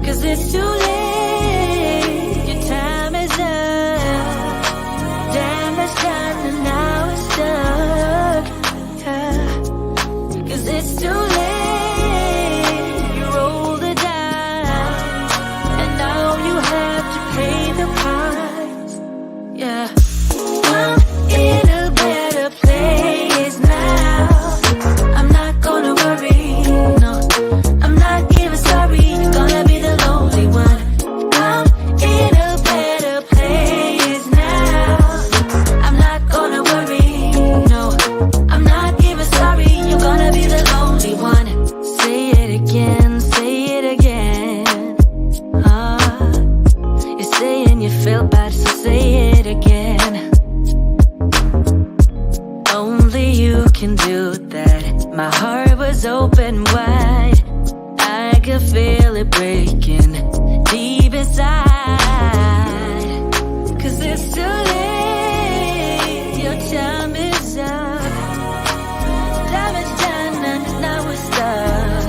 'cause it's too late. Your time is up. Damage done and now it's stuck. 'Cause it's too late. You roll the dice, and now you have to pay the price. Yeah. I'm in a better place now. I'm not gonna worry, no. I'm not even sorry. You're gonna be the lonely one. I'm in a better place now. I'm not gonna worry, no. I'm not even sorry. You're gonna be the lonely one. Say it again, say it again. You're saying you feel bad, so say it again. Only you can do that. My heart was open wide. I could feel it breaking deep inside. 'Cause it's too late. Your time is up. Damage done and now we're stuck.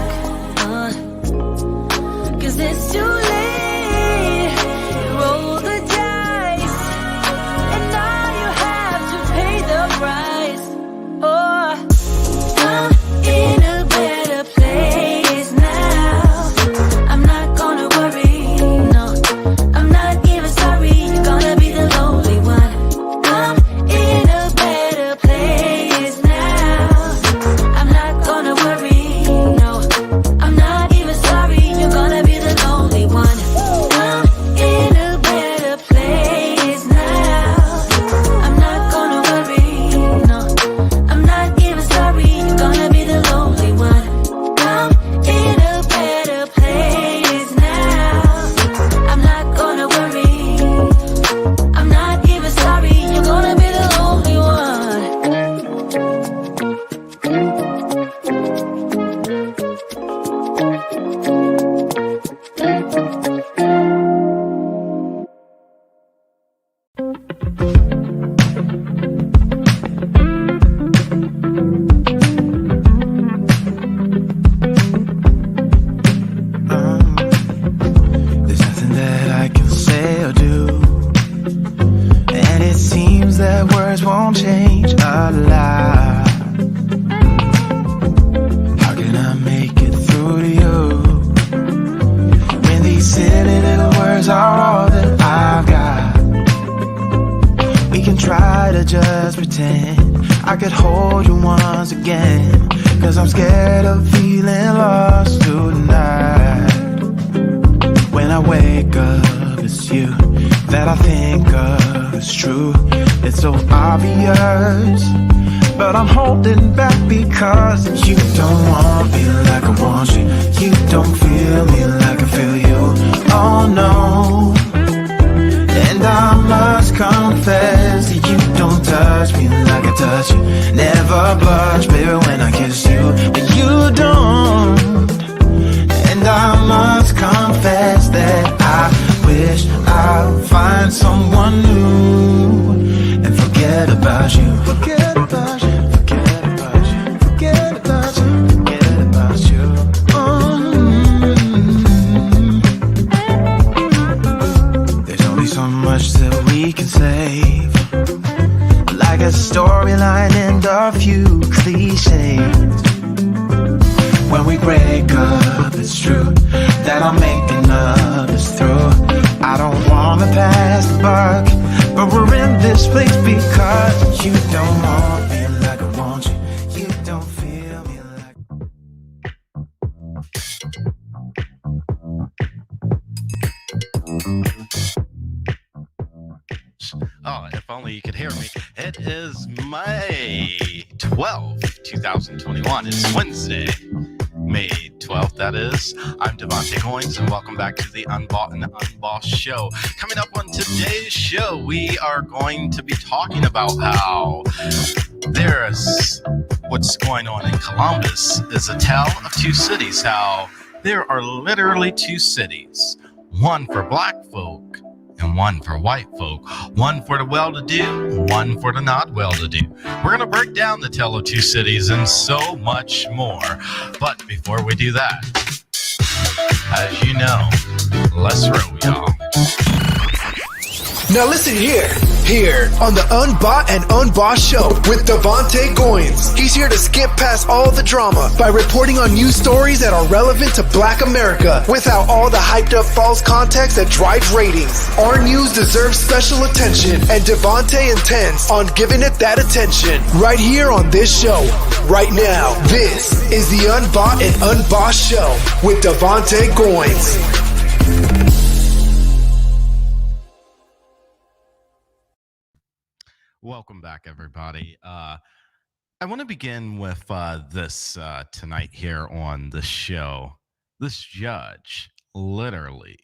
'Cause it's too late. You roll the dice, and now you have to pay the price. Oh, I'm in a better place now. I'm not gonna worry, no. I'm not even sorry. You're gonna be the lonely one. I'm in a better place now. I'm not gonna worry, no. I'm not even sorry. You're gonna be the lonely one. I'm in a better place now. I'm not gonna worry, no. I'm not even sorry. You're gonna be the lonely one. I'm in a better place now. I'm not gonna worry. I'm not even sorry. You're gonna be the lonely one. There's nothing that I can say or do, and it seems that words won't change a lot. How can I make it through to you when these silly little words are all that I've got? We can try to just pretend I could hold you once again, 'cause I'm scared of feeling lost tonight. When I wake up, it's you that I think of. It's true, it's so obvious, but I'm holding back because you don't want me like I want you. You don't feel me like I feel you. Oh no. And I must confess that you don't touch me like I touch you. Never blush, baby, when I kiss you, but you don't. And I must confess that I wish I'd find someone new and forget about you. Forget about you. Forget about you. Forget about you. Forget about you. There's only so much that we can save, like a storyline and a few cliches. When we break up, it's true that I'm making up, it's through. I don't wanna pass the buck, but we're in this place because you don't want me like I want you. You don't feel me like. Oh, if only you could hear me. It is May 12th, 2021. It's Wednesday, May 12th, that is. I'm DaVante Coins, and welcome back to the Unbought and Unbossed show. Coming up on today's show, we are going to be talking about how there's what's going on in Columbus is a tale of two cities, how there are literally two cities, one for black folk and one for white folk, one for the well-to-do, one for the not well-to-do. We're going to break down the tale of two cities and so much more. But before we do that, as you know, Let's roll, y'all. Now listen here on the Unbought and Unbossed Show with DaVante Goins. He's here to skip past all the drama by reporting on news stories that are relevant to Black America without all the hyped up false context that drives ratings. Our news deserves special attention, and DaVante intends on giving it that attention right here on this show, right now. This is the Unbought and Unbossed Show with DaVante Goins. Welcome back, everybody. I want to begin with this tonight here on the show. This judge literally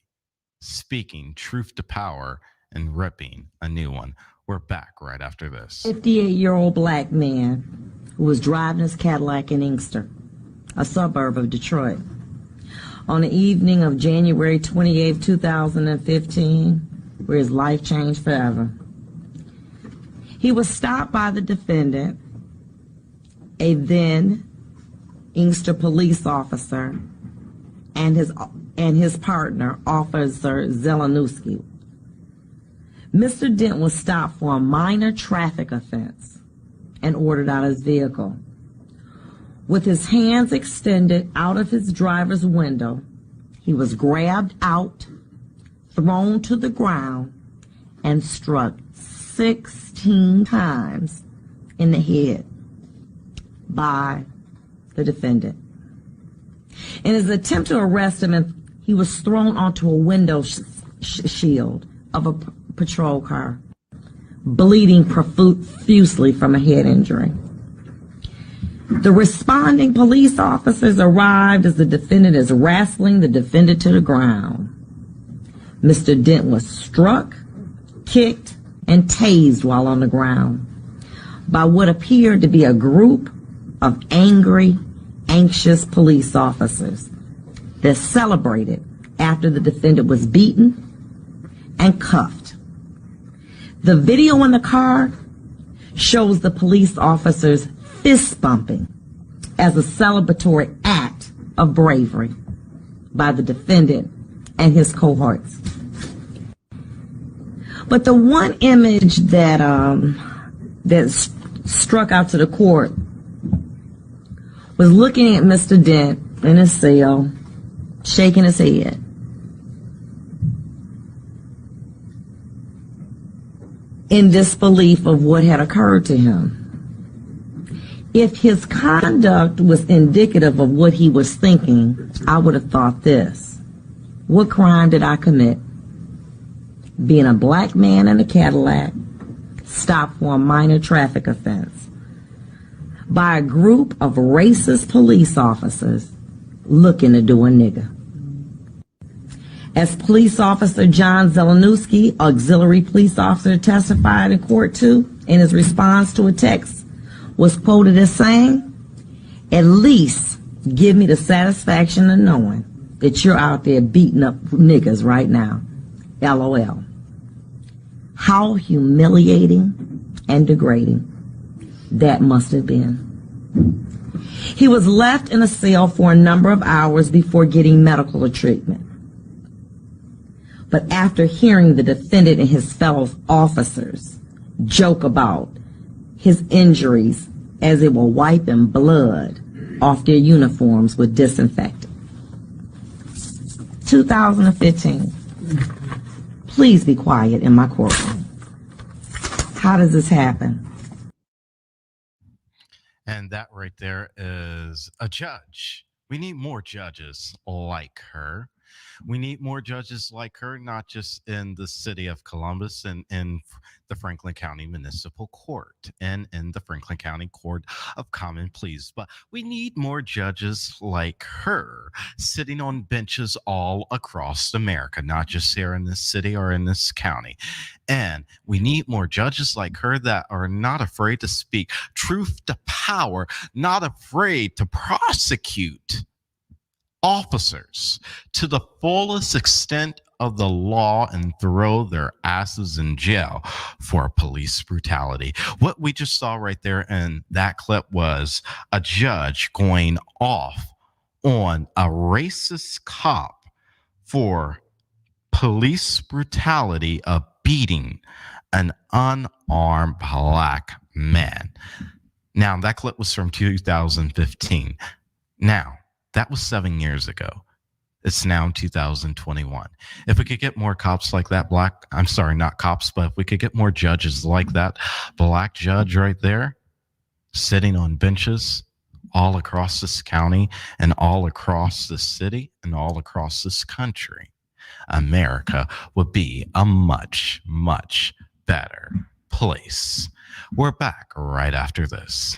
speaking truth to power and ripping a new one. We're back right after this. 58-year-old black man who was driving his Cadillac in Inkster, a suburb of Detroit, on the evening of January 28, 2015, where his life changed forever. He was stopped by the defendant, a then Inkster police officer, and his partner, Officer Zelenowski. Mr. Dent was stopped for a minor traffic offense and ordered out of his vehicle. With his hands extended out of his driver's window, he was grabbed out, thrown to the ground, and struck 16 times in the head by the defendant. In his attempt to arrest him, he was thrown onto a window shield of a patrol car, bleeding profusely from a head injury. The responding police officers arrived as the defendant is wrestling the defendant to the ground. Mr. Dent was struck, kicked, and tased while on the ground by what appeared to be a group of angry, anxious police officers that celebrated after the defendant was beaten and cuffed. The video in the car shows the police officers fist bumping as a celebratory act of bravery by the defendant and his cohorts. But the one image that struck out to the court was looking at Mr. Dent in his cell, shaking his head. In disbelief of what had occurred to him. If his conduct was indicative of what he was thinking, I would have thought this: what crime did I commit? Being a black man in a Cadillac, stopped for a minor traffic offense by a group of racist police officers looking to do a nigger. As police officer John Zelenowski, auxiliary police officer, testified in court too, in his response to a text, was quoted as saying, "At least give me the satisfaction of knowing that you're out there beating up niggas right now. LOL." How humiliating and degrading that must have been. He was left in a cell for a number of hours before getting medical treatment. But after hearing the defendant and his fellow officers joke about his injuries as they were wiping blood off their uniforms with disinfectant. 2015. Please be quiet in my courtroom. How does this happen? And that right there is a judge. We need more judges like her. We need more judges like her, not just in the city of Columbus and in the Franklin County Municipal Court and in the Franklin County Court of Common Pleas, but we need more judges like her sitting on benches all across America, not just here in this city or in this county. And we need more judges like her that are not afraid to speak truth to power, not afraid to prosecute officers to the fullest extent of the law and throw their asses in jail for police brutality. What we just saw right there in that clip was a judge going off on a racist cop for police brutality of beating an unarmed black man. Now, that clip was from 2015. Now, that was 7 years ago. It's now 2021. If we could get more cops like that, not cops, but if we could get more judges like that black judge right there, sitting on benches all across this county and all across this city and all across this country, America would be a much, much better place. We're back right after this.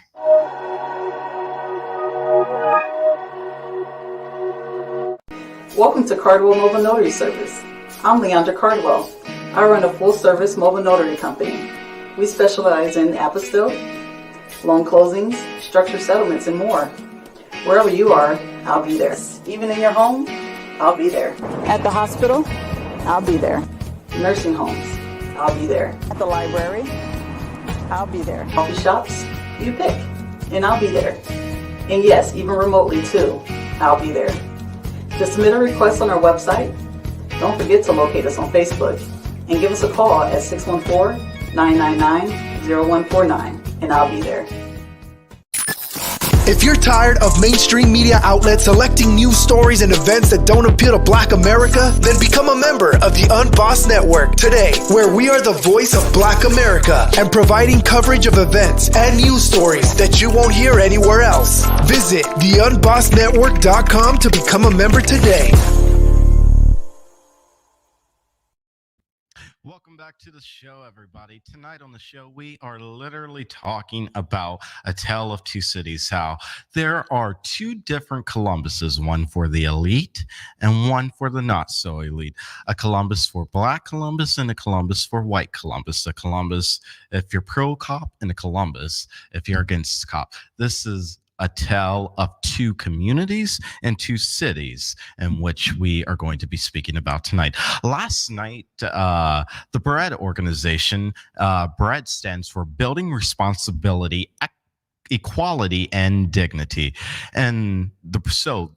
Welcome to Cardwell Mobile Notary Service. I'm Leandra Cardwell. I run a full-service mobile notary company. We specialize in apostille, loan closings, structured settlements, and more. Wherever you are, I'll be there. Even in your home, I'll be there. At the hospital, I'll be there. Nursing homes, I'll be there. At the library, I'll be there. Coffee shops, you pick, and I'll be there. And yes, even remotely too, I'll be there. To submit a request on our website, don't forget to locate us on Facebook and give us a call at 614-999-0149, and I'll be there. If you're tired of mainstream media outlets selecting news stories and events that don't appeal to Black America, then become a member of the UnBossed Network today, where we are the voice of Black America and providing coverage of events and news stories that you won't hear anywhere else. Visit theunbossednetwork.com to become a member today. Welcome back to the show, everybody. Tonight on the show, we are literally talking about a tale of two cities, how there are two different Columbuses, one for the elite and one for the not so elite. A Columbus for Black Columbus and a Columbus for white Columbus. A Columbus if you're pro-cop and a Columbus if you're against cop. This is a tale of two communities and two cities in which we are going to be speaking about tonight. Last night, the BREAD organization, BREAD stands for Building Responsibility, Equality, and Dignity. And the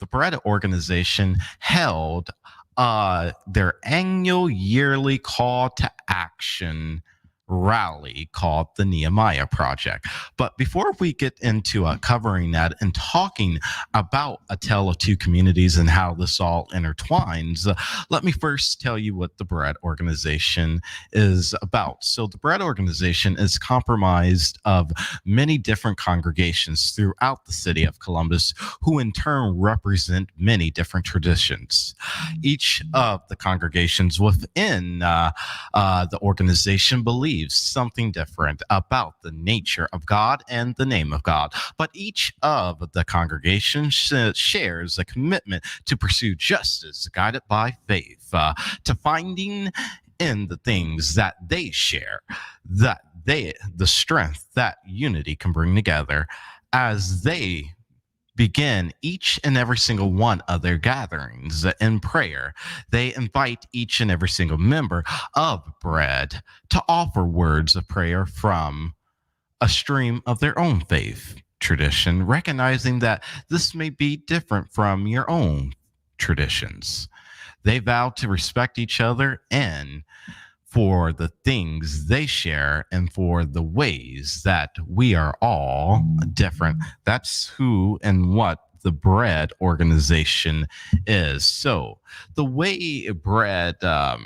BREAD organization held their annual yearly call to action rally called the Nehemiah Project. But before we get into covering that and talking about a tale of two communities and how this all intertwines, let me first tell you what the BREAD organization is about. So the BREAD organization is comprised of many different congregations throughout the city of Columbus, who in turn represent many different traditions. Each of the congregations within the organization believes something different about the nature of God and the name of God. But each of the congregations shares a commitment to pursue justice guided by faith, to finding in the things that they share, the strength that unity can bring together. As they begin each and every single one of their gatherings in prayer, they invite each and every single member of BREAD to offer words of prayer from a stream of their own faith tradition, recognizing that this may be different from your own traditions. They vow to respect each other and for the things they share and for the ways that we are all different. That's who and what the BREAD organization is. So the way BREAD, the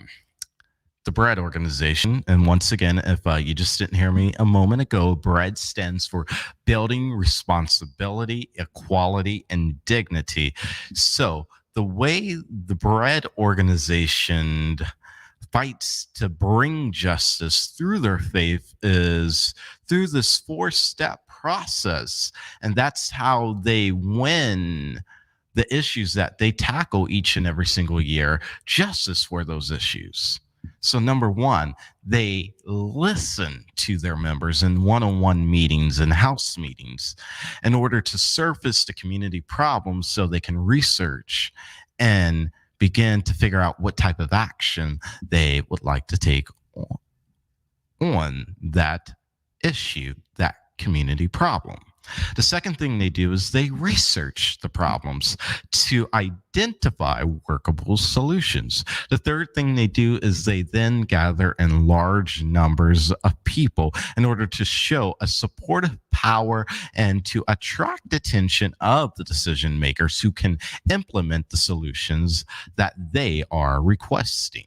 BREAD organization, and once again, if you just didn't hear me a moment ago, BREAD stands for Building Responsibility, Equality, and Dignity. So the way the BREAD organization fights to bring justice through their faith is through this 4-step process. And that's how they win the issues that they tackle each and every single year, justice for those issues. So number one, they listen to their members in one-on-one meetings and house meetings in order to surface the community problems so they can research and begin to figure out what type of action they would like to take on that issue, that community problem. The second thing they do is they research the problems to identify workable solutions. The third thing they do is they then gather in large numbers of people in order to show a supportive power and to attract attention of the decision makers who can implement the solutions that they are requesting.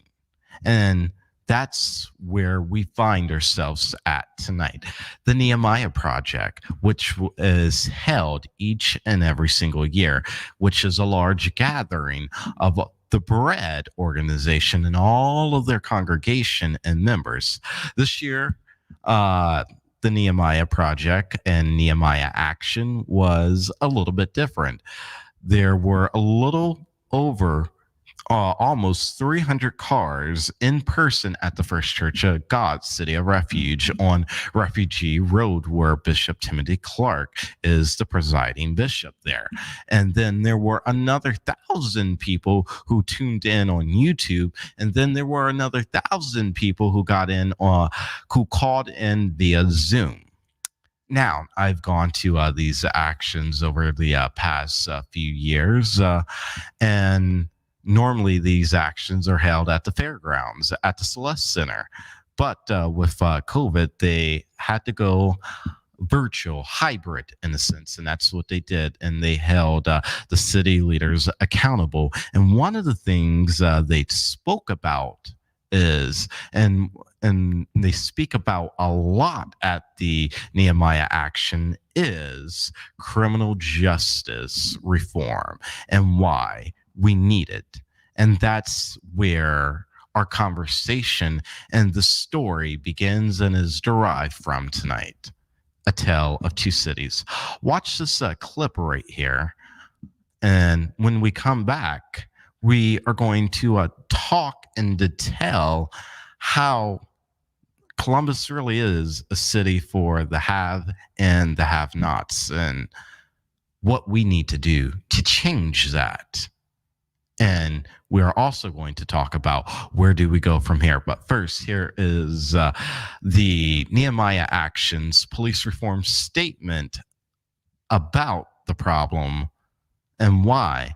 And that's where we find ourselves at tonight. The Nehemiah Project, which is held each and every single year, which is a large gathering of the Bread organization and all of their congregation and members. This year, the Nehemiah Project and Nehemiah Action was a little bit different. There were a little over almost 300 cars in person at the First Church of God, City of Refuge on Refugee Road, where Bishop Timothy Clark is the presiding bishop there. And then there were another 1,000 people who tuned in on YouTube. And then there were another 1,000 people who got in, who called in via Zoom. Now, I've gone to these actions over the past few years, and normally these actions are held at the fairgrounds, at the Celeste Center. But with COVID, they had to go virtual, hybrid in a sense, and that's what they did. And they held the city leaders accountable. And one of the things they spoke about is, and they speak about a lot at the Nehemiah Action, is criminal justice reform and why we need it. And that's where our conversation and the story begins and is derived from tonight. A Tale of Two Cities. Watch this clip right here. And when we come back, we are going to talk in detail how Columbus really is a city for the have and the have-nots, and what we need to do to change that. And we are also going to talk about where do we go from here. But first, here is the Nehemiah Actions police reform statement about the problem and why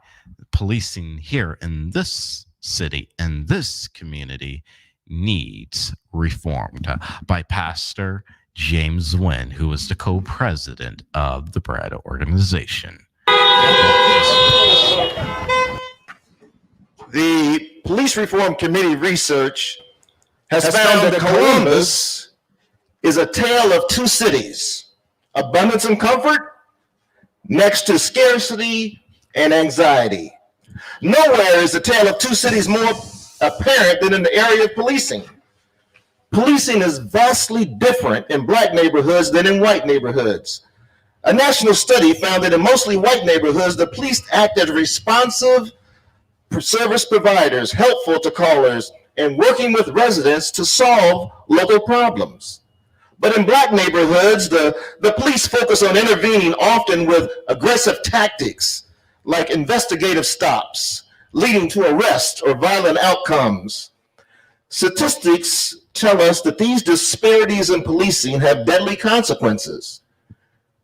policing here in this city and this community needs reformed, by Pastor James Wynn, who is the co-president of the Bread organization. The Police Reform Committee research has found that Columbus is a tale of two cities: abundance and comfort next to scarcity and anxiety. Nowhere is the tale of two cities more apparent than in the area of policing. Policing is vastly different in Black neighborhoods than in white neighborhoods. A national study found that in mostly white neighborhoods, the police act as responsive service providers, helpful to callers, and working with residents to solve local problems. But in Black neighborhoods, the police focus on intervening, often with aggressive tactics like investigative stops, leading to arrest or violent outcomes. Statistics tell us that these disparities in policing have deadly consequences.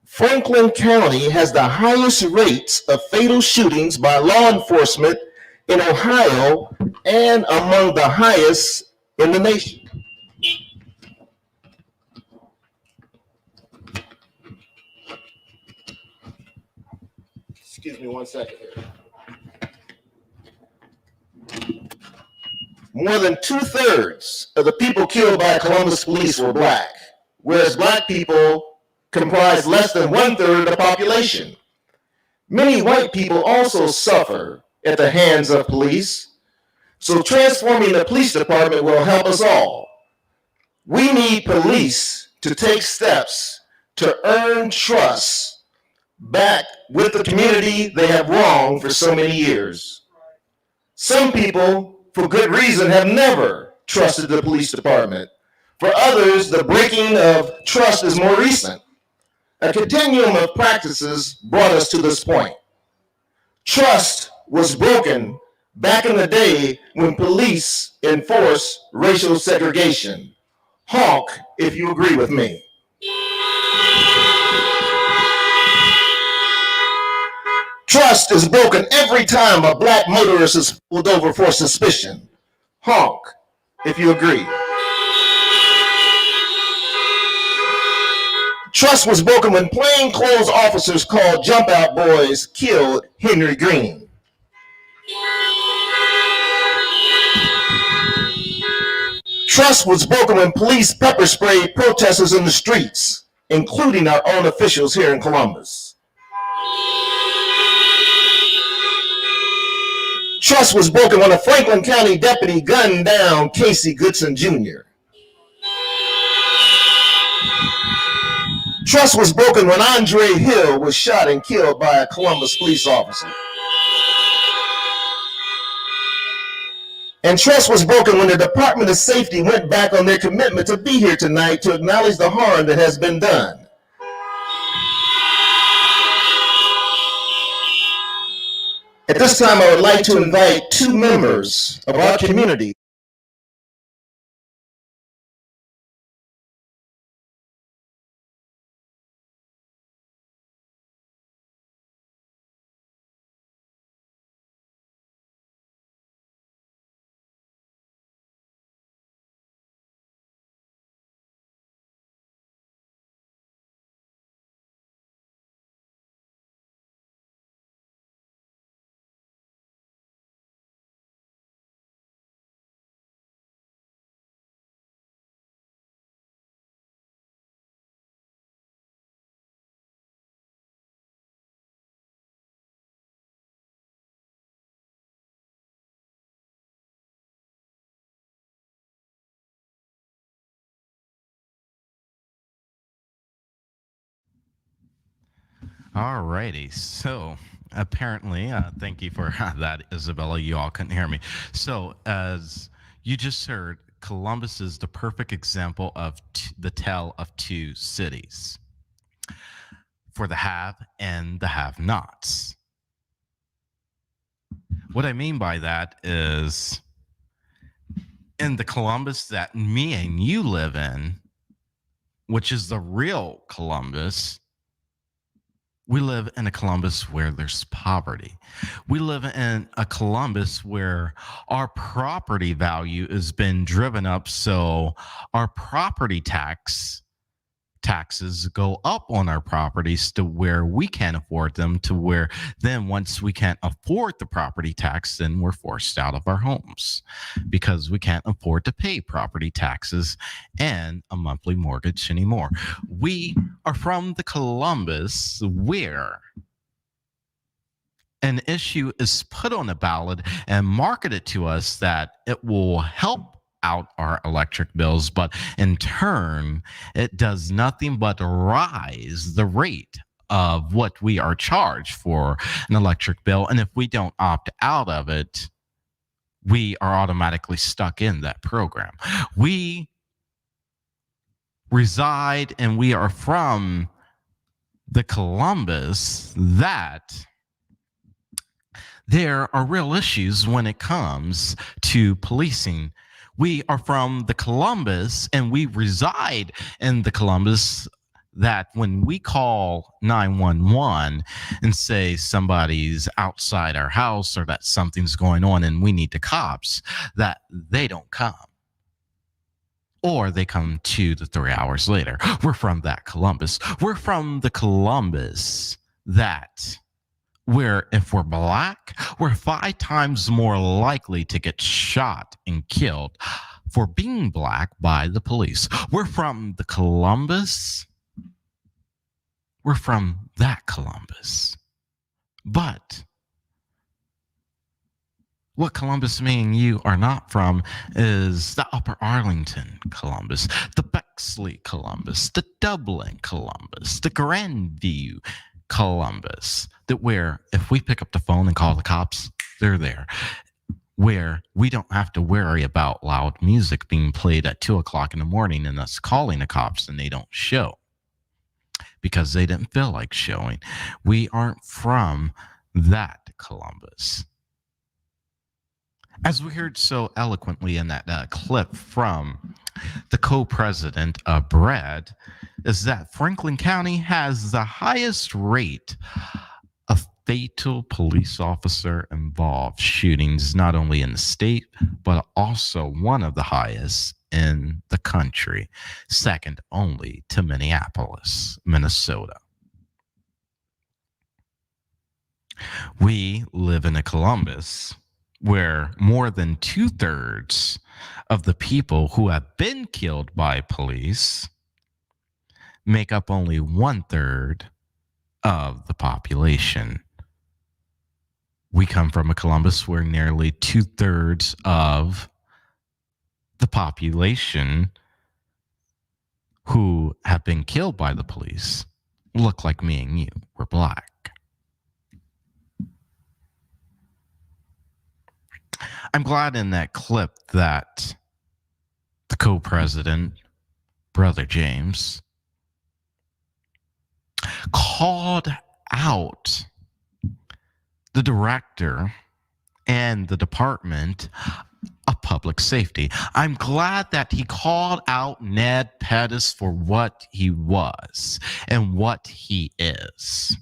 Franklin County has the highest rates of fatal shootings by law enforcement in Ohio and among the highest in the nation. Excuse me 1 second here. More than 2/3 of the people killed by Columbus police were Black, whereas Black people comprise less than 1/3 of the population. Many white people also suffer at the hands of police, so transforming the police department will help us all. We need police to take steps to earn trust back with the community they have wronged for so many years. Some people, for good reason, have never trusted the police department. For others, the breaking of trust is more recent. A continuum of practices brought us to this point. Trust was broken back in the day when police enforced racial segregation. Honk if you agree with me. Trust is broken every time a black motorist is pulled over for suspicion. Honk, if you agree. Trust was broken when plainclothes officers called Jump Out Boys killed Henry Green. Trust was broken when police pepper sprayed protesters in the streets, including our own officials here in Columbus. Trust was broken when a Franklin County deputy gunned down Casey Goodson Jr. Trust was broken when Andre Hill was shot and killed by a Columbus police officer. And trust was broken when the Department of Safety went back on their commitment to be here tonight to acknowledge the harm that has been done. At this time, I would like to invite two members of our community. Alrighty, so apparently, thank you for that, Isabella. You all couldn't hear me. So, as you just heard, Columbus is the perfect example of the tale of two cities, for the have and the have-nots. What I mean by that is, in the Columbus that me and you live in, which is the real Columbus, we live in a Columbus where there's poverty. We live in a Columbus where our property value has been driven up, so our property taxes go up on our properties to where we can't afford them, to where then once we can't afford the property tax, then we're forced out of our homes because we can't afford to pay property taxes and a monthly mortgage anymore. We are from the Columbus where an issue is put on a ballot and marketed to us that it will help out our electric bills, but in turn, it does nothing but rise the rate of what we are charged for an electric bill. And if we don't opt out of it, we are automatically stuck in that program. We reside and we are from the Columbus that there are real issues when it comes to policing. We are from the Columbus and we reside in the Columbus that when we call 911 and say somebody's outside our house or that something's going on and we need the cops, that they don't come. Or they come 2 to 3 hours later. We're from that Columbus. We're from the Columbus that where if we're black, we're 5 times more likely to get shot and killed for being black by the police. We're from the Columbus. We're from that Columbus. But what Columbus, me and you are not from is the Upper Arlington Columbus, the Bexley Columbus, the Dublin Columbus, the Grandview Columbus, that where if we pick up the phone and call the cops, they're there. Where we don't have to worry about loud music being played at 2 o'clock in the morning and us calling the cops and they don't show because they didn't feel like showing. We aren't from that Columbus. As we heard so eloquently in that clip from the co-president of Brad, is that Franklin County has the highest rate of fatal police officer involved shootings, not only in the state, but also one of the highest in the country, second only to Minneapolis, Minnesota. We live in a Columbus where more than 2/3 of the people who have been killed by police make up only 1/3 of the population. We come from a Columbus where nearly 2/3 of the population who have been killed by the police look like me and you. We're black. I'm glad in that clip that the co-president, Brother James, called out the director and the Department of Public Safety. I'm glad that he called out Ned Pettis for what he was and what he is.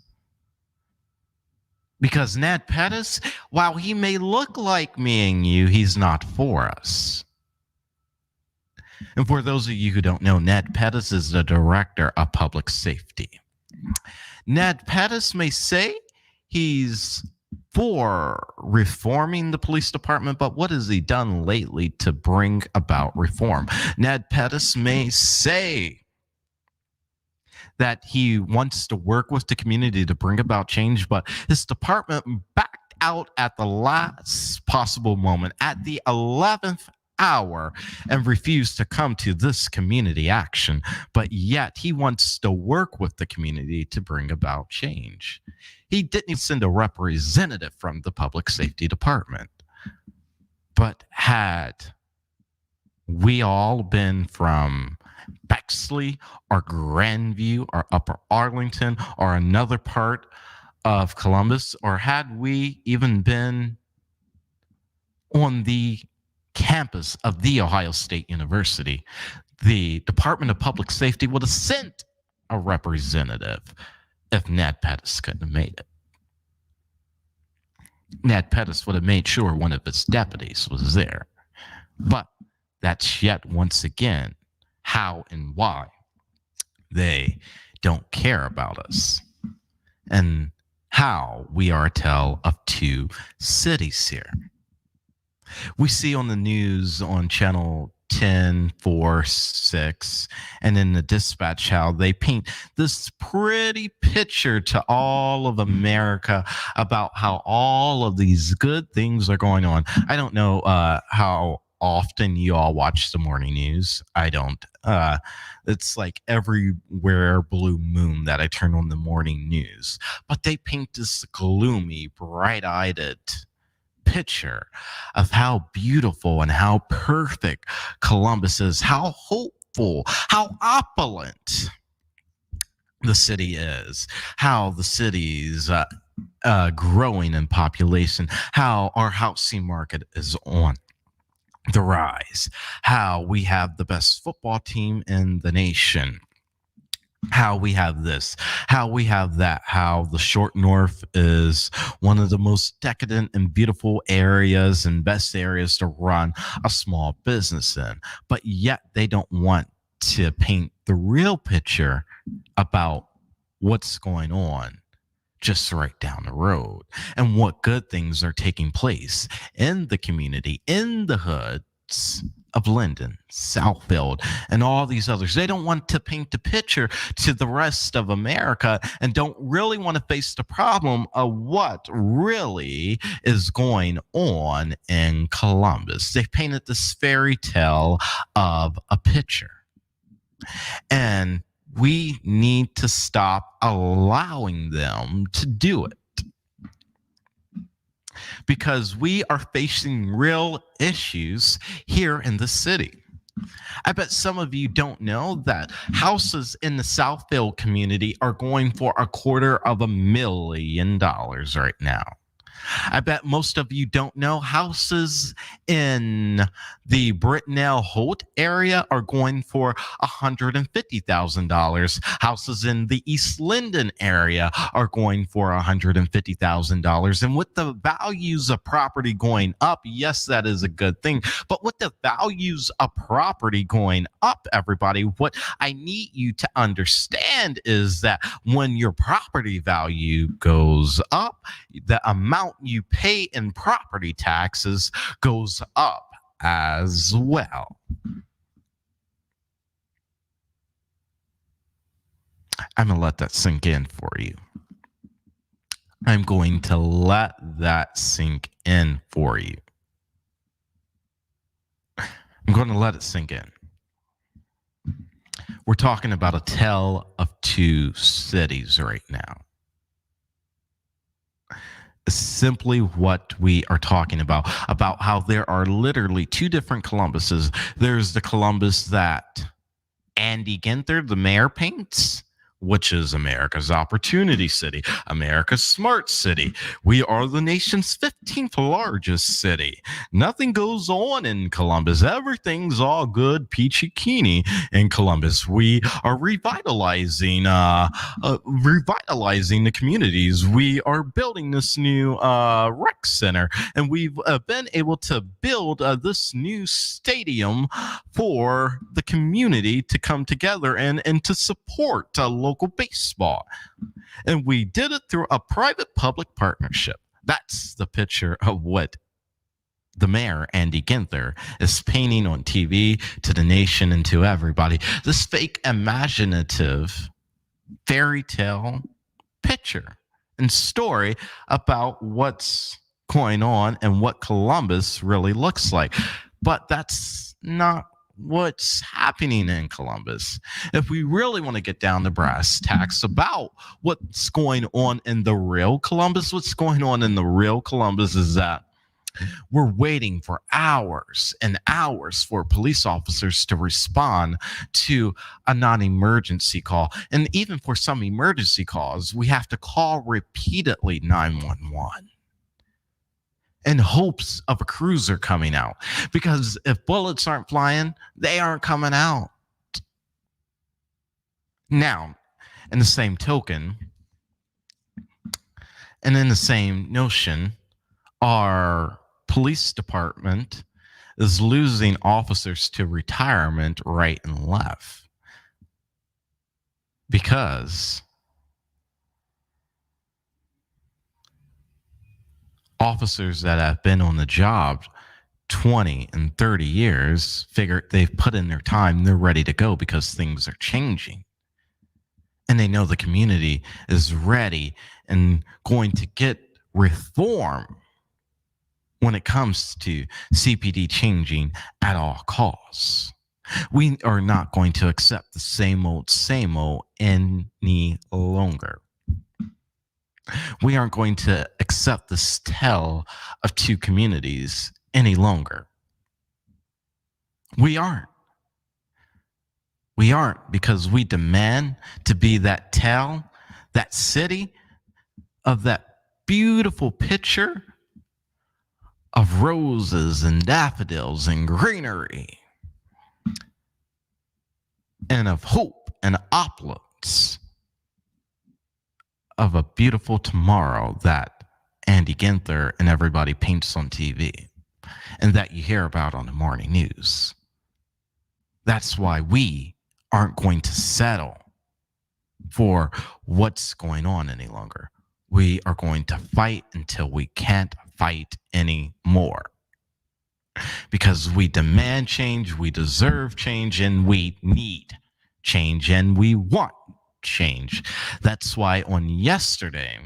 Because Ned Pettis, while he may look like me and you, he's not for us. And for those of you who don't know, Ned Pettis is the Director of Public Safety. Ned Pettis may say he's for reforming the police department, but what has he done lately to bring about reform? Ned Pettis may say that he wants to work with the community to bring about change, but his department backed out at the last possible moment, at the 11th hour, and refused to come to this community action. But yet he wants to work with the community to bring about change. He didn't even send a representative from the public safety department. But had we all been from Bexley or Grandview or Upper Arlington or another part of Columbus, or had we even been on the campus of The Ohio State University, the Department of Public Safety would have sent a representative if Ned Pettis couldn't have made it. Ned Pettis would have made sure one of his deputies was there. But that's yet once again how and why they don't care about us, and how we are a tale of two cities here. We see on the news on channel 10, 4, 6, and in the dispatch how they paint this pretty picture to all of America about how all of these good things are going on. I don't know how often you all watch the morning news. I don't. It's like everywhere blue moon that I turn on the morning news. But they paint this gloomy, bright-eyed picture of how beautiful and how perfect Columbus is, how hopeful, how opulent the city is, how the city's growing in population, how our housing market is on the rise, how we have the best football team in the nation, how we have this, how we have that, how the short north is one of the most decadent and beautiful areas and best areas to run a small business in. But yet they don't want to paint the real picture about what's going on just right down the road and what good things are taking place in the community, in the hoods of Linden, Southfield, and all these others. They don't want to paint the picture to the rest of America and don't really want to face the problem of what really is going on in Columbus. They painted this fairy tale of a picture. And we need to stop allowing them to do it, because we are facing real issues here in the city. I bet some of you don't know that houses in the Southfield community are going for $250,000 right now. I bet most of you don't know houses in the Brittenell Holt area are going for $150,000. Houses in the East Linden area are going for $150,000. And with the values of property going up, yes, that is a good thing. But with the values of property going up, everybody, what I need you to understand is that when your property value goes up, the amount you pay in property taxes goes up as well. I'm going to let that sink in for you. I'm going to let that sink in for you. I'm going to let it sink in. We're talking about a tale of two cities right now. Simply what we are talking about how there are literally two different Columbuses. There's the Columbus that Andy Ginther, the mayor, paints, which is America's opportunity city, America's smart city. We are the nation's 15th largest city. Nothing goes on in Columbus. Everything's all good, peachy keeney in Columbus. We are revitalizing the communities. We are building this new rec center, and we've been able to build this new stadium for the community to come together and to support local baseball. And we did it through a private-public partnership. That's the picture of what the mayor, Andy Ginther, is painting on TV to the nation and to everybody. This fake, imaginative fairy tale picture and story about what's going on and what Columbus really looks like. But that's not what's happening in Columbus. If we really want to get down to brass tacks about what's going on in the real Columbus, what's going on in the real Columbus is that we're waiting for hours and hours for police officers to respond to a non-emergency call. And even for some emergency calls, we have to call repeatedly 911. In hopes of a cruiser coming out. Because if bullets aren't flying, they aren't coming out. Now, in the same token, and in the same notion, our police department is losing officers to retirement right and left. Because officers that have been on the job 20 and 30 years figure they've put in their time, they're ready to go because things are changing. And they know the community is ready and going to get reform when it comes to CPD changing at all costs. We are not going to accept the same old any longer. We aren't going to accept this tale of two communities any longer. We aren't. We aren't, because we demand to be that tale, that city of that beautiful picture of roses and daffodils and greenery and of hope and opulence of a beautiful tomorrow that Andy Ginther and everybody paints on TV and that you hear about on the morning news. That's why we aren't going to settle for what's going on any longer. We are going to fight until we can't fight anymore. Because we demand change, we deserve change, and we need change, and we want change. That's why on yesterday,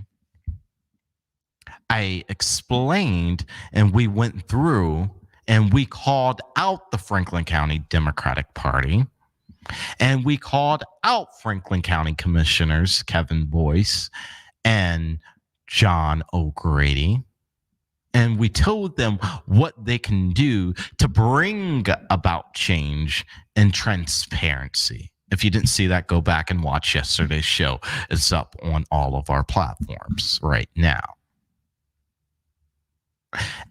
I explained and we went through and we called out the Franklin County Democratic Party, and we called out Franklin County Commissioners Kevin Boyce and John O'Grady, and we told them what they can do to bring about change and transparency. If you didn't see that, go back and watch yesterday's show. It's up on all of our platforms right now.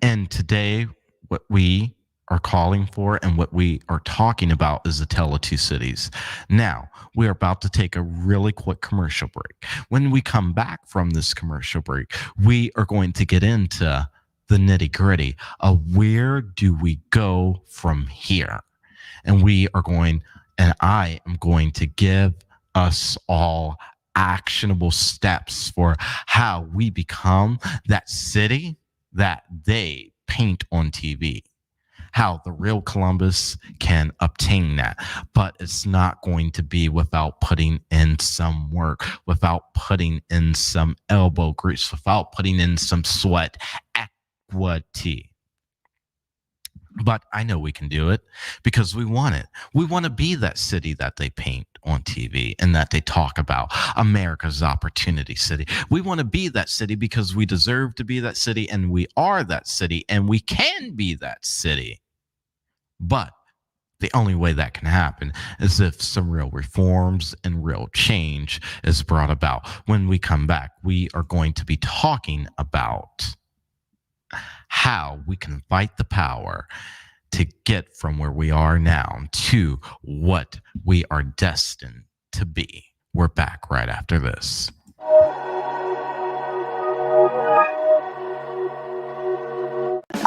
And today, what we are calling for and what we are talking about is the Tale of Two Cities. Now, we are about to take a really quick commercial break. When we come back from this commercial break, we are going to get into the nitty gritty of where do we go from here. And I am going to give us all actionable steps for how we become that city that they paint on TV. How the real Columbus can obtain that. But it's not going to be without putting in some work, without putting in some elbow grease, without putting in some sweat equity. But I know we can do it because we want it. We want to be that city that they paint on TV and that they talk about, America's opportunity city. We want to be that city because we deserve to be that city, and we are that city, and we can be that city. But the only way that can happen is if some real reforms and real change is brought about. When we come back, we are going to be talking about how we can fight the power to get from where we are now to what we are destined to be. We're back right after this.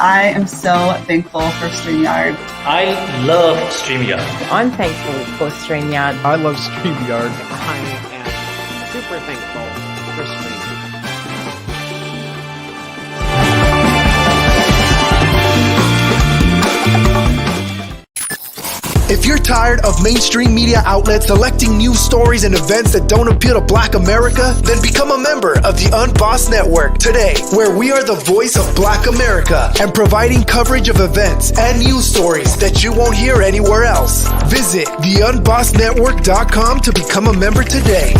I am so thankful for StreamYard. I love StreamYard. I'm thankful for StreamYard. I love StreamYard. I am super thankful for StreamYard. If you're tired of mainstream media outlets selecting news stories and events that don't appeal to Black America, then become a member of the UnBossed Network today, where we are the voice of Black America and providing coverage of events and news stories that you won't hear anywhere else. Visit theunbossednetwork.com to become a member today.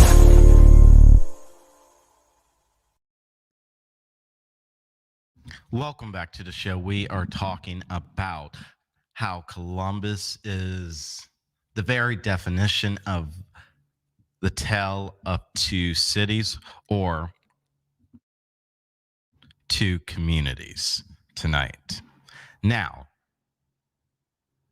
Welcome back to the show. We are talking about how Columbus is the very definition of the tale of two cities or two communities tonight. Now,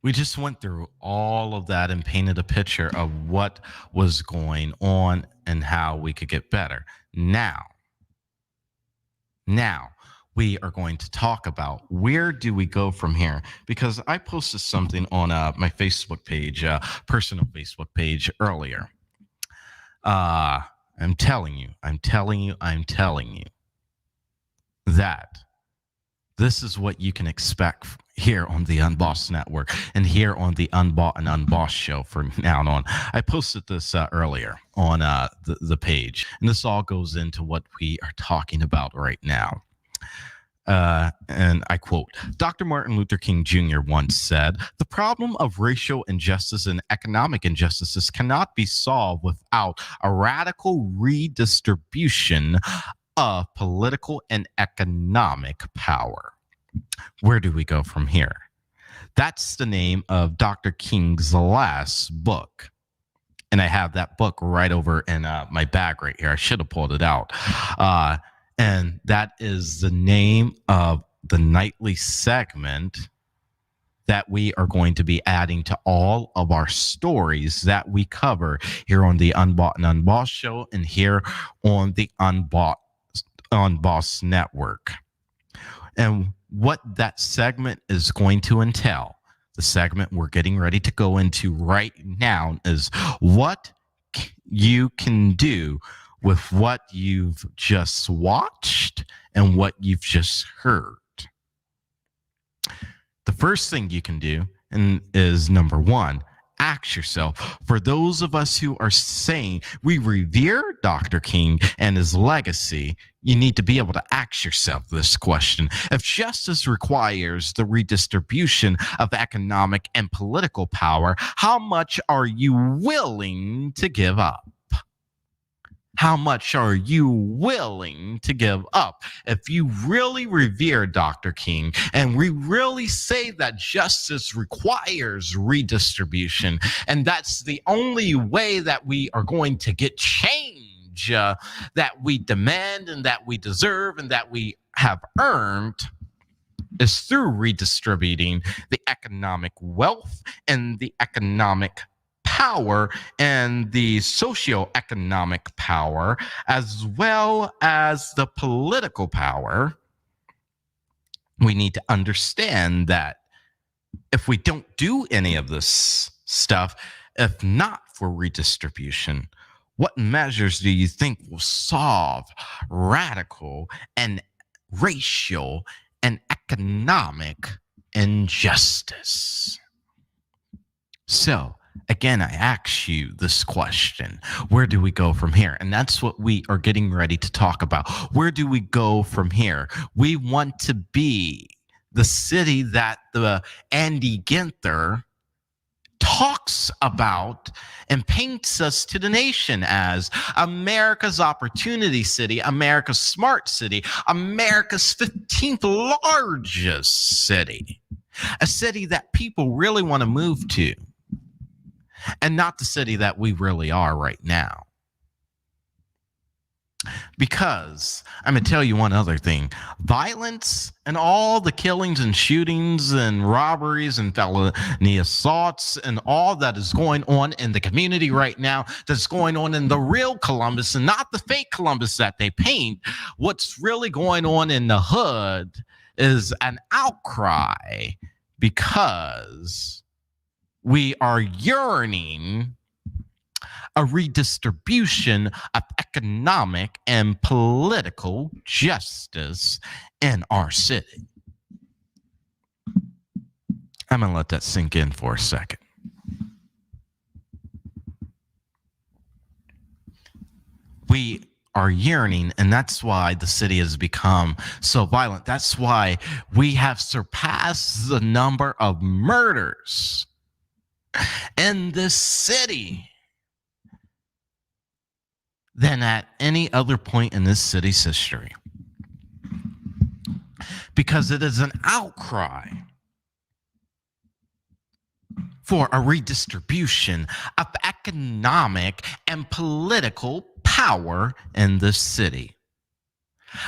we just went through all of that and painted a picture of what was going on and how we could get better. Now, we are going to talk about where do we go from here, because I posted something on my Facebook page, personal Facebook page earlier. I'm telling you that this is what you can expect here on the Unbossed Network and here on the Unbought and Unbossed show from now on. I posted this earlier on the page, and this all goes into what we are talking about right now. And I quote, Dr. Martin Luther King Jr. once said, "The problem of racial injustice and economic injustices cannot be solved without a radical redistribution of political and economic power." Where do we go from here? That's the name of Dr. King's last book. And I have that book right over in my bag right here. I should have pulled it out. And that is the name of the nightly segment that we are going to be adding to all of our stories that we cover here on the Unbought and Unbossed show and here on the Unbossed Network. And what that segment is going to entail, the segment we're getting ready to go into right now, is what you can do with what you've just watched and what you've just heard. The first thing you can do is number one, ask yourself, for those of us who are saying we revere Dr. King and his legacy, you need to be able to ask yourself this question. If justice requires the redistribution of economic and political power, how much are you willing to give up? How much are you willing to give up? If you really revere Dr. King and we really say that justice requires redistribution, and that's the only way that we are going to get change that we demand and that we deserve and that we have earned, is through redistributing the economic wealth and the economic power and the socioeconomic power, as well as the political power. We need to understand that if we don't do any of this stuff, if not for redistribution, what measures do you think will solve radical and racial and economic injustice? So, again, I ask you this question: where do we go from here? And that's what we are getting ready to talk about. Where do we go from here? We want to be the city that the Andy Ginther talks about and paints us to the nation as America's opportunity city, America's smart city, America's 15th largest city, a city that people really want to move to, and not the city that we really are right now. Because I'm going to tell you one other thing: violence and all the killings and shootings and robberies and felony assaults and all that is going on in the community right now, that's going on in the real Columbus and not the fake Columbus that they paint. What's really going on in the hood is an outcry because we are yearning a redistribution of economic and political justice in our city. I'm going to let that sink in for a second. We are yearning, and that's why the city has become so violent. That's why we have surpassed the number of murders in this city than at any other point in this city's history. Because it is an outcry for a redistribution of economic and political power in this city.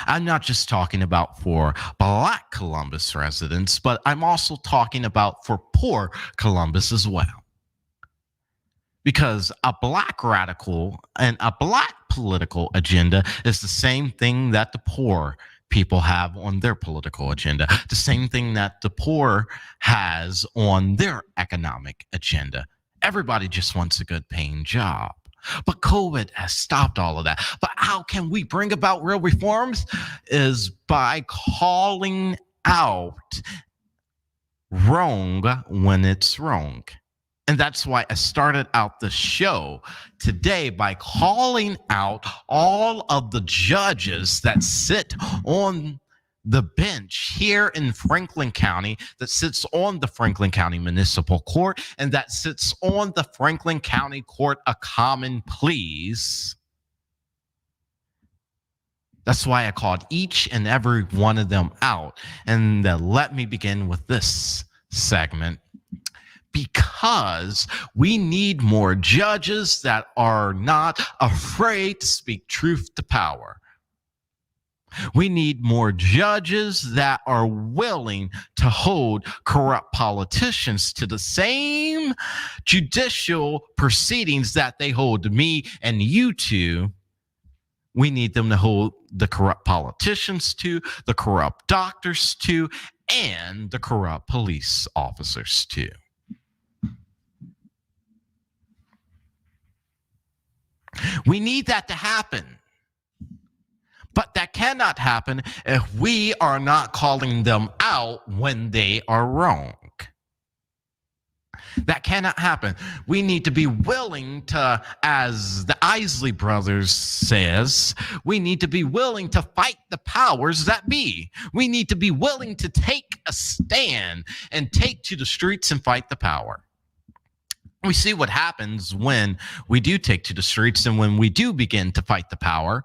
I'm not just talking about for Black Columbus residents, but I'm also talking about for poor Columbus as well. Because a Black radical and a Black political agenda is the same thing that the poor people have on their political agenda, the same thing that the poor has on their economic agenda. Everybody just wants a good paying job. But COVID has stopped all of that. But how can we bring about real reforms? Is by calling out wrong when it's wrong. And that's why I started out the show today by calling out all of the judges that sit on the bench here in Franklin County, that sits on the Franklin County Municipal Court, and that sits on the Franklin County Court of Common Pleas. That's why I called each and every one of them out. And let me begin with this segment. Because we need more judges that are not afraid to speak truth to power. We need more judges that are willing to hold corrupt politicians to the same judicial proceedings that they hold me and you to. We need them to hold the corrupt politicians to, the corrupt doctors to, and the corrupt police officers to. We need that to happen. But that cannot happen if we are not calling them out when they are wrong. That cannot happen. We need to be willing to, as the Isley Brothers says, we need to be willing to fight the powers that be. We need to be willing to take a stand and take to the streets and fight the power. We see what happens when we do take to the streets and when we do begin to fight the power.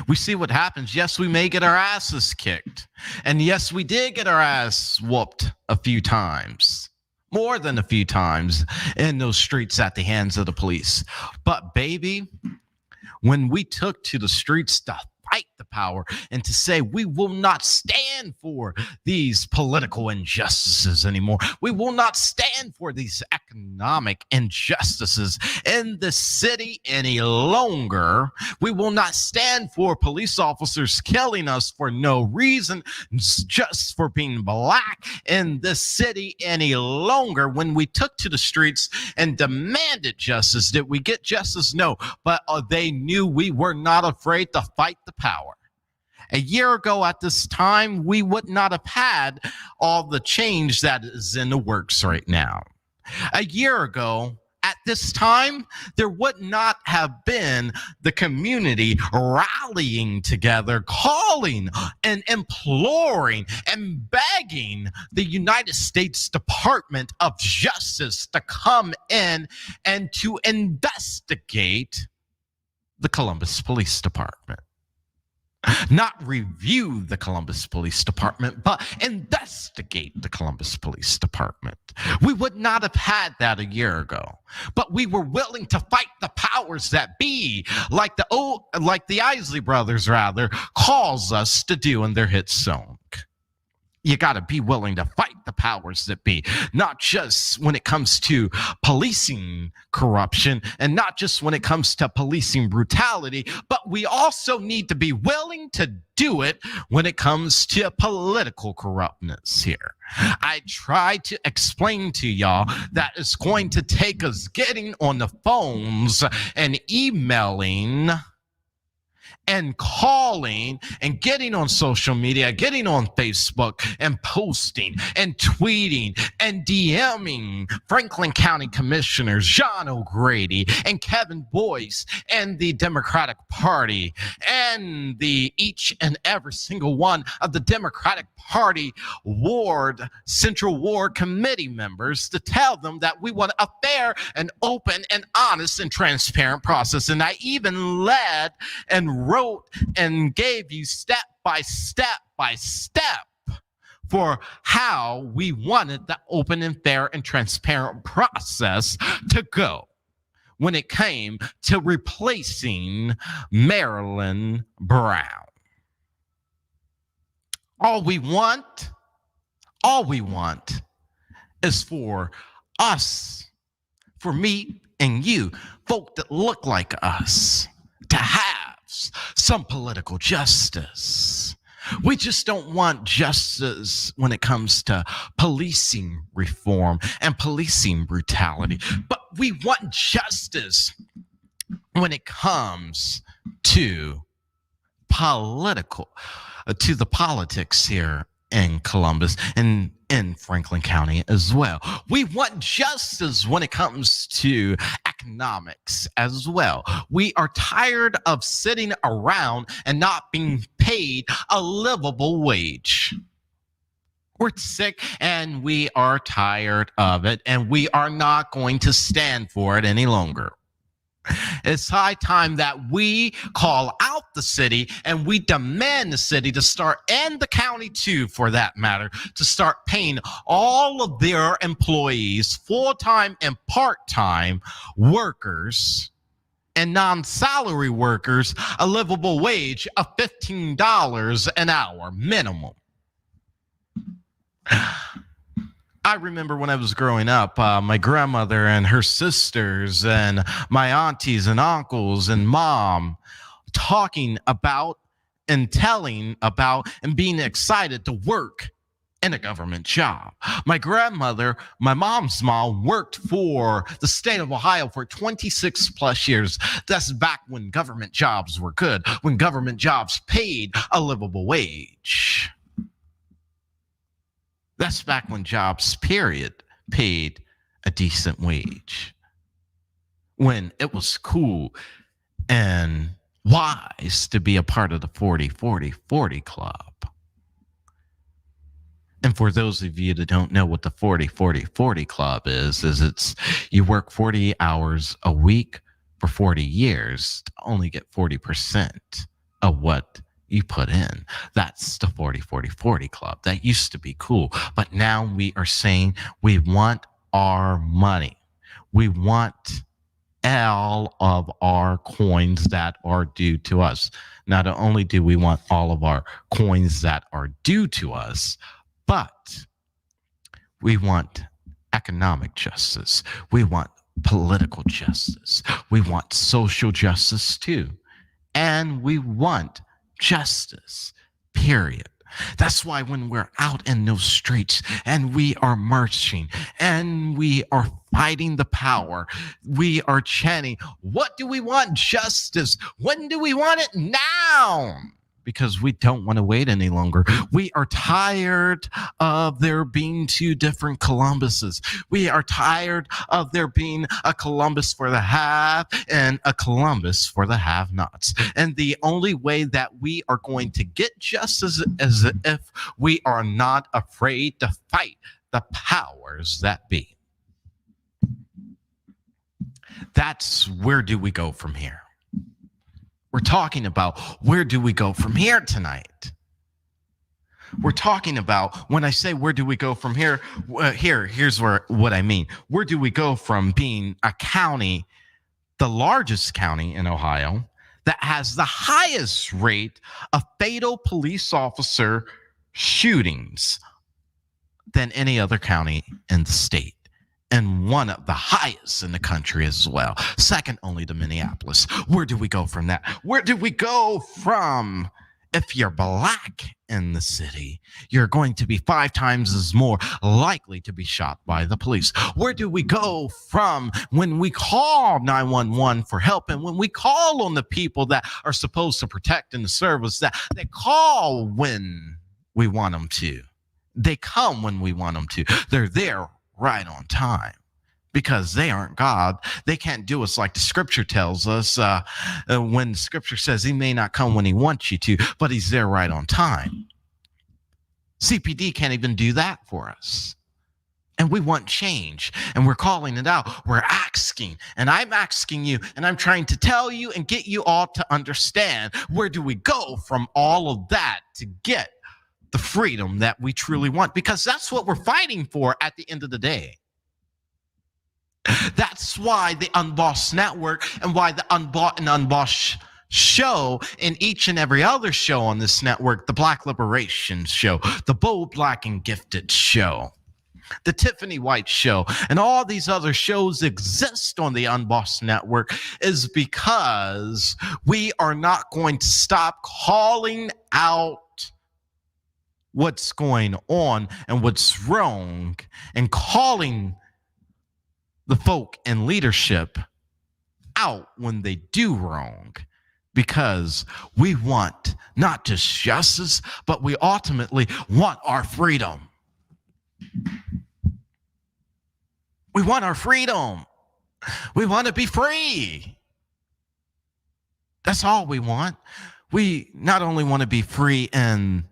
We see what happens. Yes, we may get our asses kicked. And yes, we did get our ass whooped a few times, more than a few times in those streets at the hands of the police. But baby, when we took to the streets to fight the power and to say we will not stand for these political injustices anymore. We will not stand for these economic injustices in the city any longer. We will not stand for police officers killing us for no reason, just for being black in this city any longer. When we took to the streets and demanded justice, did we get justice? No, but they knew we were not afraid to fight the power. A year ago at this time, we would not have had all the change that is in the works right now. A year ago, at this time, there would not have been the community rallying together, calling and imploring and begging the United States Department of Justice to come in and to investigate the Columbus Police Department. Not review the Columbus Police Department, but investigate the Columbus Police Department. We would not have had that a year ago, but we were willing to fight the powers that be, like the Isley Brothers, calls us to do in their hit song. You got to be willing to fight the powers that be, not just when it comes to policing corruption and not just when it comes to policing brutality, but we also need to be willing to do it when it comes to political corruptness here. I tried to explain to y'all that it's going to take us getting on the phones and emailing and calling and getting on social media, getting on Facebook and posting and tweeting and DMing Franklin County Commissioners John O'Grady and Kevin Boyce and the Democratic Party and each and every single one of the Democratic Party Central Ward Committee members to tell them that we want a fair and open and honest and transparent process. And I even led and wrote and gave you step by step for how we wanted the open and fair and transparent process to go when it came to replacing Marilyn Brown. All we want is for us, for me and you, folk that look like us, to have some political justice. We just don't want justice when it comes to policing reform and policing brutality, but we want justice when it comes to the politics here in Columbus and in Franklin County as well. We want justice when it comes to economics as well. We are tired of sitting around and not being paid a livable wage. We're sick and we are tired of it, and we are not going to stand for it any longer. It's high time that we call out the city and we demand the city to start, and the county too, for that matter, to start paying all of their employees, full-time and part-time workers and non-salary workers, a livable wage of $15 an hour minimum. I remember when I was growing up, my grandmother and her sisters and my aunties and uncles and mom talking about and telling about and being excited to work in a government job. My grandmother, my mom's mom, worked for the state of Ohio for 26 plus years. That's back when government jobs were good, when government jobs paid a livable wage. That's back when jobs, period, paid a decent wage. When it was cool and wise to be a part of the 40-40-40 Club. And for those of you that don't know what the 40-40-40 Club is it's you work 40 hours a week for 40 years to only get 40% of what you put in. That's the 40-40-40 Club. That used to be cool. But now we are saying we want our money. We want all of our coins that are due to us. Not only do we want all of our coins that are due to us, but we want economic justice. We want political justice. We want social justice too. And we want justice, period. That's why when we're out in those streets and we are marching and we are fighting the power, we are chanting, what do we want? Justice. When do we want it? Now. Because we don't want to wait any longer. We are tired of there being two different Columbuses. We are tired of there being a Columbus for the have and a Columbus for the have-nots. And the only way that we are going to get justice is if we are not afraid to fight the powers that be. That's where do we go from here? We're talking about where do we go from here tonight? We're talking about, when I say where do we go from here, here's what I mean. Where do we go from being a county, the largest county in Ohio, that has the highest rate of fatal police officer shootings than any other county in the state? And one of the highest in the country as well, second only to Minneapolis. Where do we go from that? Where do we go from, if you're black in the city, you're going to be 5 times as more likely to be shot by the police? Where do we go from when we call 911 for help, and when we call on the people that are supposed to protect in the service, that they call when we want them to? They come when we want them to. They're there right on time, because they aren't God. They can't do us like the scripture tells us, when the scripture says he may not come when he wants you to, but he's there right on time. CPD can't even do that for us. And we want change, and we're calling it out. We're asking, and I'm asking you, and I'm trying to tell you and get you all to understand, where do we go from all of that to get the freedom that we truly want? Because that's what we're fighting for at the end of the day. That's why the Unbossed Network and why the Unbought and Unbossed show and each and every other show on this network, the Black Liberation Show, the Bold, Black, and Gifted Show, the Tiffany White Show, and all these other shows exist on the Unbossed Network, is because we are not going to stop calling out what's going on and what's wrong, and calling the folk in leadership out when they do wrong, because we want not just justice, but we ultimately want our freedom. We want our freedom. We want to be free. That's all we want. We not only want to be free in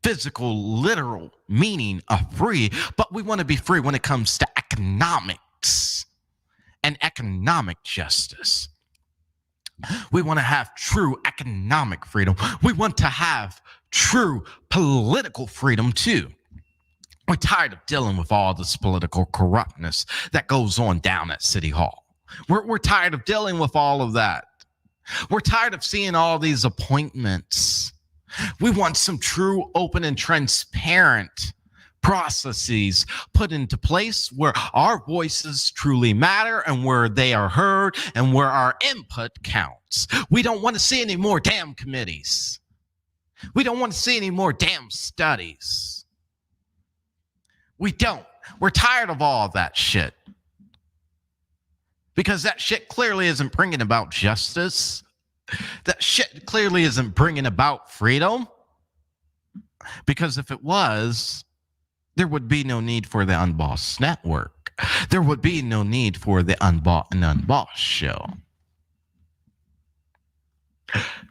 physical, literal meaning of free, but we want to be free when it comes to economics and economic justice. We want to have true economic freedom. We want to have true political freedom too. We're tired of dealing with all this political corruptness that goes on down at City Hall. We're tired of dealing with all of that. We're tired of seeing all these appointments. We want some true, open, and transparent processes put into place where our voices truly matter and where they are heard and where our input counts. We don't want to see any more damn committees. We don't want to see any more damn studies. We don't. We're tired of all that shit. Because that shit clearly isn't bringing about justice. That shit clearly isn't bringing about freedom. Because if it was, there would be no need for the Unbossed Network. There would be no need for the Unbought and Unbossed show.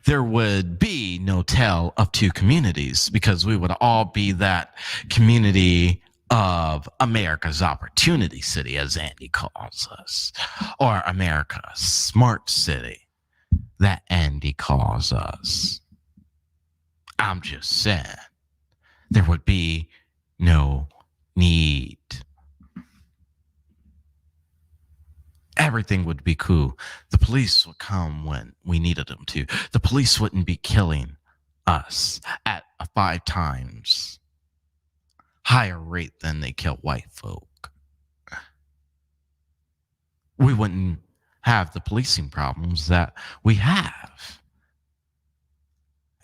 There would be no tale of two communities, because we would all be that community of America's Opportunity City, as Andy calls us, or America's Smart City that Andy calls us. I'm just saying, there would be no need. everything would be cool. The police would come when we needed them to. The police wouldn't be killing us at a 5 times higher rate than they kill white folk. We wouldn't have the policing problems that we have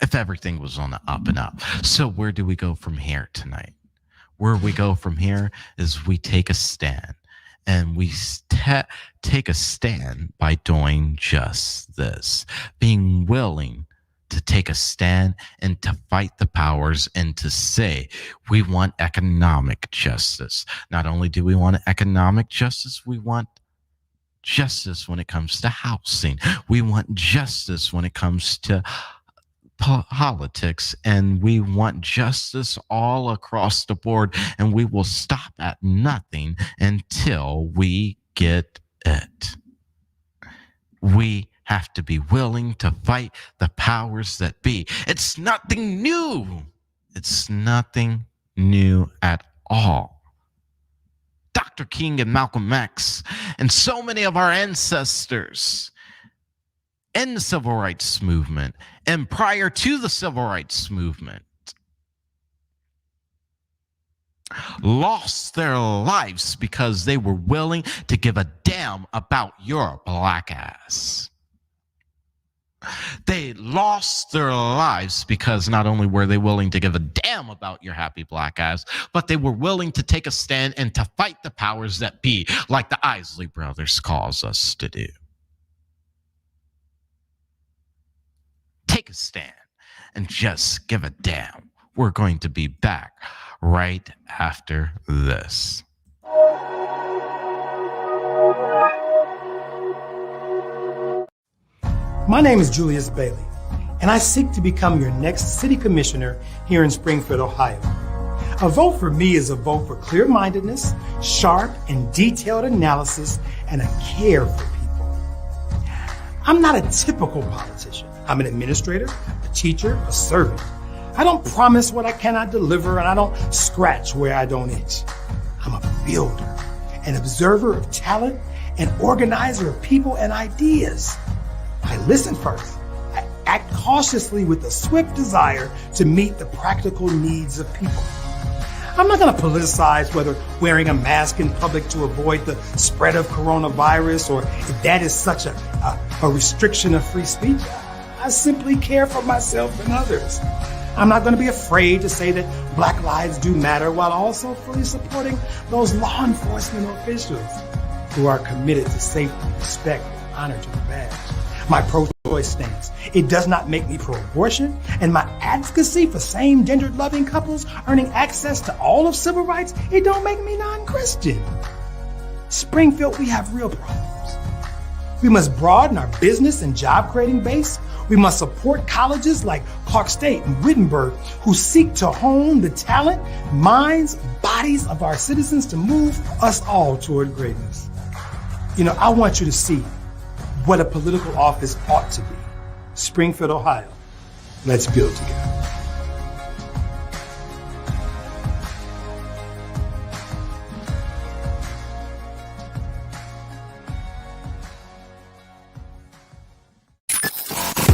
if everything was on the up and up. So where do we go from here tonight? Where we go from here is we take a stand, and we take a stand by doing just this, being willing to take a stand and to fight the powers and to say we want economic justice. Not only do we want economic justice, we want justice when it comes to housing. We want justice when it comes to politics, and we want justice all across the board, and we will stop at nothing until we get it. We have to be willing to fight the powers that be. It's nothing new. It's nothing new at all. Dr. King and Malcolm X and so many of our ancestors in the civil rights movement and prior to the civil rights movement lost their lives because they were willing to give a damn about your black ass. They lost their lives because not only were they willing to give a damn about your happy black ass, but they were willing to take a stand and to fight the powers that be, like the Isley brothers cause us to do. Take a stand and just give a damn. We're going to be back right after this. My name is Julius Bailey, and I seek to become your next city commissioner here in Springfield, Ohio. A vote for me is a vote for clear-mindedness, sharp and detailed analysis, and a care for people. I'm not a typical politician. I'm an administrator, a teacher, a servant. I don't promise what I cannot deliver, and I don't scratch where I don't itch. I'm a builder, an observer of talent, an organizer of people and ideas. I listen first. I act cautiously with a swift desire to meet the practical needs of people. I'm not going to politicize whether wearing a mask in public to avoid the spread of coronavirus or if that is such a restriction of free speech. I simply care for myself and others. I'm not going to be afraid to say that Black lives do matter while also fully supporting those law enforcement officials who are committed to safety, respect, and honor to the badge. My pro-choice stance, it does not make me pro-abortion, and my advocacy for same-gendered loving couples earning access to all of civil rights, it don't make me non-Christian. Springfield, we have real problems. We must broaden our business and job-creating base. We must support colleges like Clark State and Wittenberg who seek to hone the talent, minds, bodies of our citizens to move us all toward greatness. You know, I want you to see what a political office ought to be. Springfield, Ohio. Let's build together.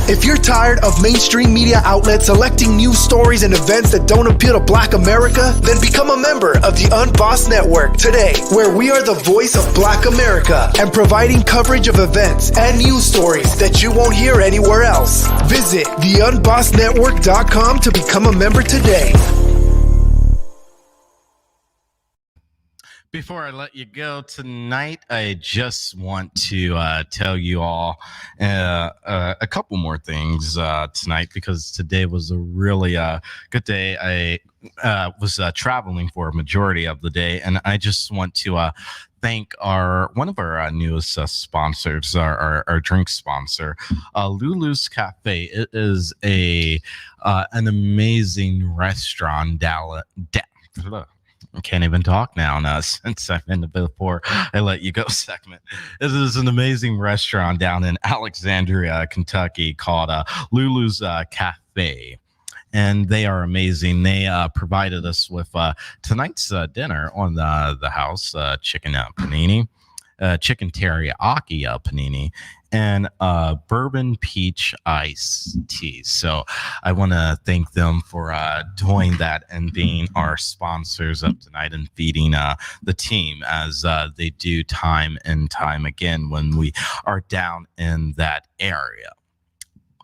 If you're tired of mainstream media outlets selecting news stories and events that don't appeal to Black America, then become a member of the UnBossed Network today, where we are the voice of Black America and providing coverage of events and news stories that you won't hear anywhere else. Visit theunbossednetwork.com to become a member today. Before I let you go tonight, I just want to tell you all a couple more things tonight, because today was a really good day. I was traveling for a majority of the day, and I just want to thank one of our newest sponsors, our drink sponsor, Lulu's Cafe. It is an amazing restaurant. I can't even talk now since I'm in the before I let you go segment. This is an amazing restaurant down in Alexandria, Kentucky called Lulu's Cafe. And they are amazing. They provided us with tonight's dinner on the house, chicken panini. chicken teriyaki panini, and bourbon peach iced tea. So I want to thank them for doing that and being our sponsors of tonight and feeding the team as they do time and time again when we are down in that area.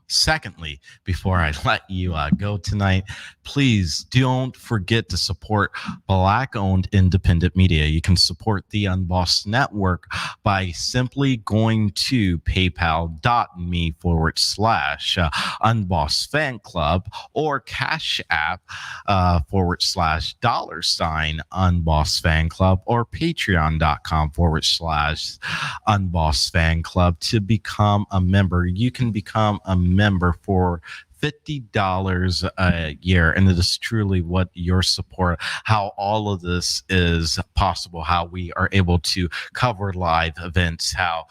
Secondly, before I let you go tonight, please don't forget to support Black-owned independent media. You can support the Unbossed Network by simply going to paypal.me/UnBossedFanClub or Cash App /$UnBossedFanClub or Patreon.com/UnBossedFanClub to become a member. You can become a member for $50 a year, and it is truly what your support, how all of this is possible, how we are able to cover live events, how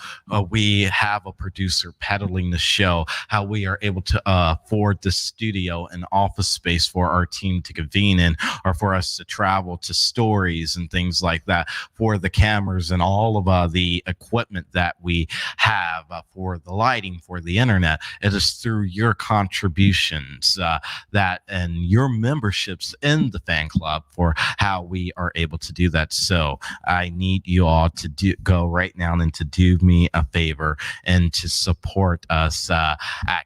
we have a producer peddling the show, how we are able to afford the studio and office space for our team to convene in, or for us to travel to stories and things like that, for the cameras and all of the equipment that we have, for the lighting, for the internet. It is through your contributions that and your memberships in the fan club for how we are able to do that. So I need you all to go right now and to do me a favor and to support us at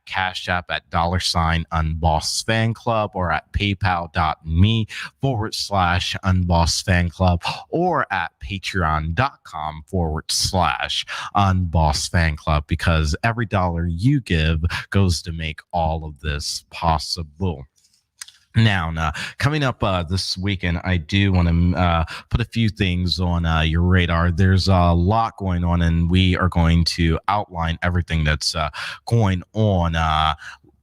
Cash App at $UnBossedFanClub or at paypal.me/UnBossedFanClub or at patreon.com/UnBossedFanClub, because every dollar you give goes to make all of this possible. Now, coming up this weekend, I do want to put a few things on your radar. There's a lot going on, and we are going to outline everything that's going on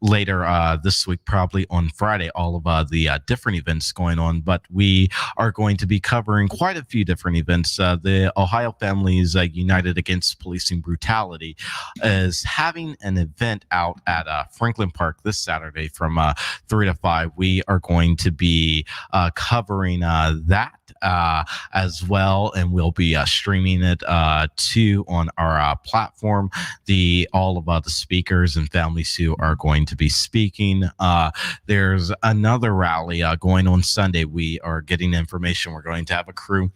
later this week, probably on Friday, all of the different events going on. But we are going to be covering quite a few different events. The Ohio Families United Against Policing Brutality is having an event out at Franklin Park this Saturday from 3 to 5. We are going to be covering that as well, and we'll be streaming it too on our platform. All of the speakers and families who are going to be speaking. There's another rally going on Sunday. We are getting information. We're going to have a crew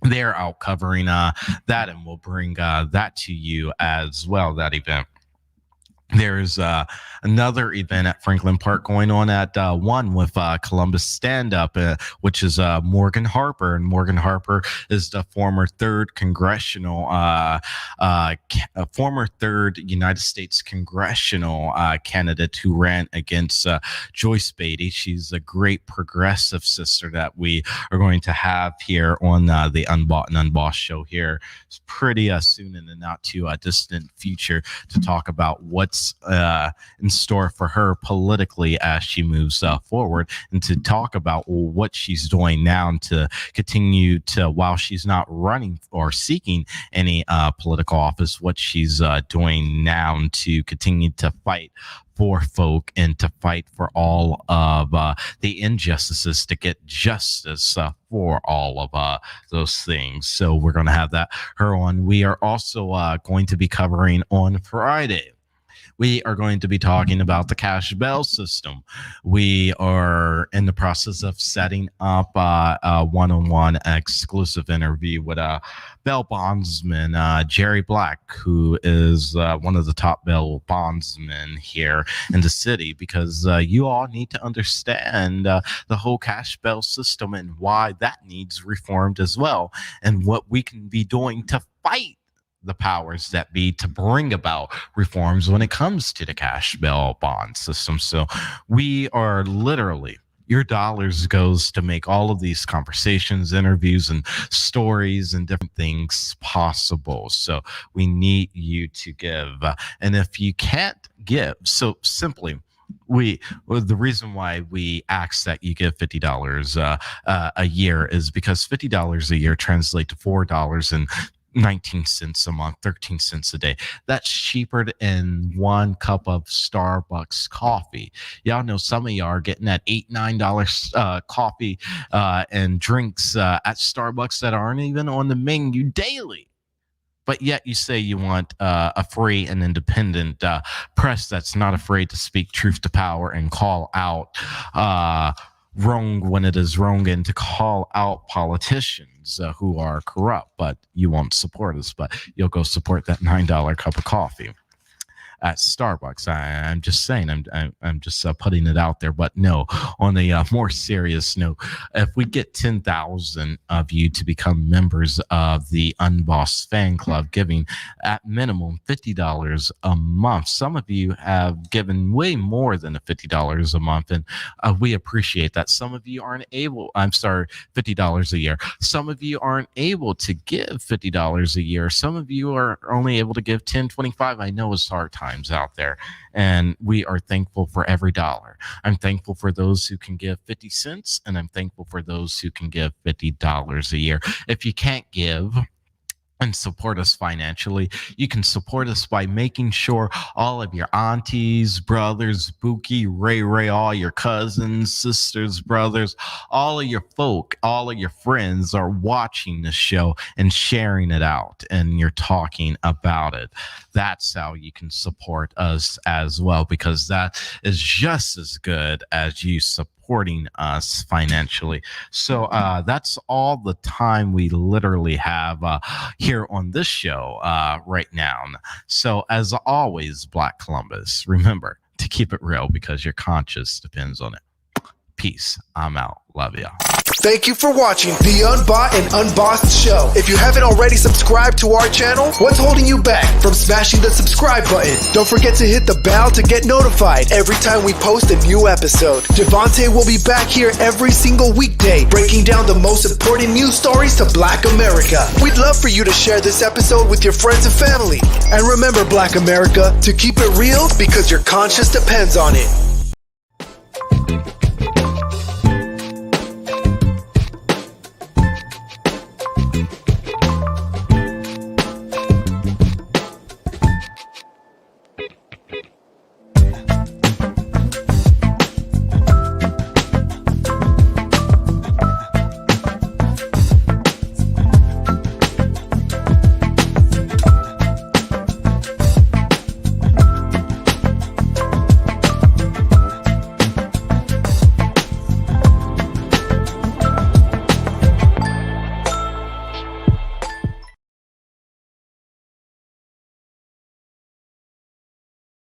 there out covering that, and we'll bring that to you as well, that event. There's another event at Franklin Park going on at 1 with Columbus Stand Up, which is Morgan Harper. And Morgan Harper is the former third United States congressional candidate who ran against Joyce Beatty. She's a great progressive sister that we are going to have here on the Unbought and Unbossed show here. It's pretty soon in the not too distant future to talk about what's in store for her politically as she moves forward, and to talk about what she's doing now and to continue to, while she's not running or seeking any political office, what she's doing now to continue to fight for folk and to fight for all of the injustices, to get justice for all of those things. So we're going to have her on. We are also going to be covering on Friday. We are going to be talking about the cash bail system. We are in the process of setting up a one-on-one exclusive interview with bail bondsman Jerry Black, who is one of the top bail bondsmen here in the city, because you all need to understand the whole cash bail system and why that needs reformed as well, and what we can be doing to fight the powers that be to bring about reforms when it comes to the cash bail bond system. So we are literally, your dollars goes to make all of these conversations, interviews, and stories and different things possible. So we need you to give. And if you can't give, so simply, the reason why we ask that you give $50 a year is because $50 a year translates to $4.19 a month, 13 cents a day. That's cheaper than one cup of Starbucks coffee. Y'all know some of y'all are getting that $8-9 coffee and drinks at Starbucks that aren't even on the menu daily. but yet you say you want a free and independent press that's not afraid to speak truth to power and call out wrong when it is wrong, and to call out politicians who are corrupt. But you won't support us, but you'll go support that $9 cup of coffee at Starbucks. I'm just saying, I'm just putting it out there. But no, on a more serious note, if we get 10,000 of you to become members of the Unbossed Fan Club, giving at minimum $50 a month, some of you have given way more than $50 a month, and we appreciate that. Some of you aren't able, $50 a year. Some of you aren't able to give $50 a year. Some of you are only able to give $10, $25. I know it's hard times out there, and we are thankful for every dollar. I'm thankful for those who can give 50 cents, and I'm thankful for those who can give $50 a year. If you can't give and support us financially, you can support us by making sure all of your aunties, brothers, Buki, Ray, all your cousins, sisters, brothers, all of your folk, all of your friends are watching the show and sharing it out, and you're talking about it. That's how you can support us as well, because that is just as good as you supporting us financially. So that's all the time we literally have here on this show right now. So as always, Black Columbus, remember to keep it real, because your conscience depends on it. Peace. I'm out. Love ya. Thank you for watching the Unbought and Unbossed show. If you haven't already subscribed to our channel, what's holding you back from smashing the subscribe button? Don't forget to hit the bell to get notified every time we post a new episode. DaVante will be back here every single weekday, breaking down the most important news stories to Black America. We'd love for you to share this episode with your friends and family. And remember, Black America, to keep it real, because your conscience depends on it.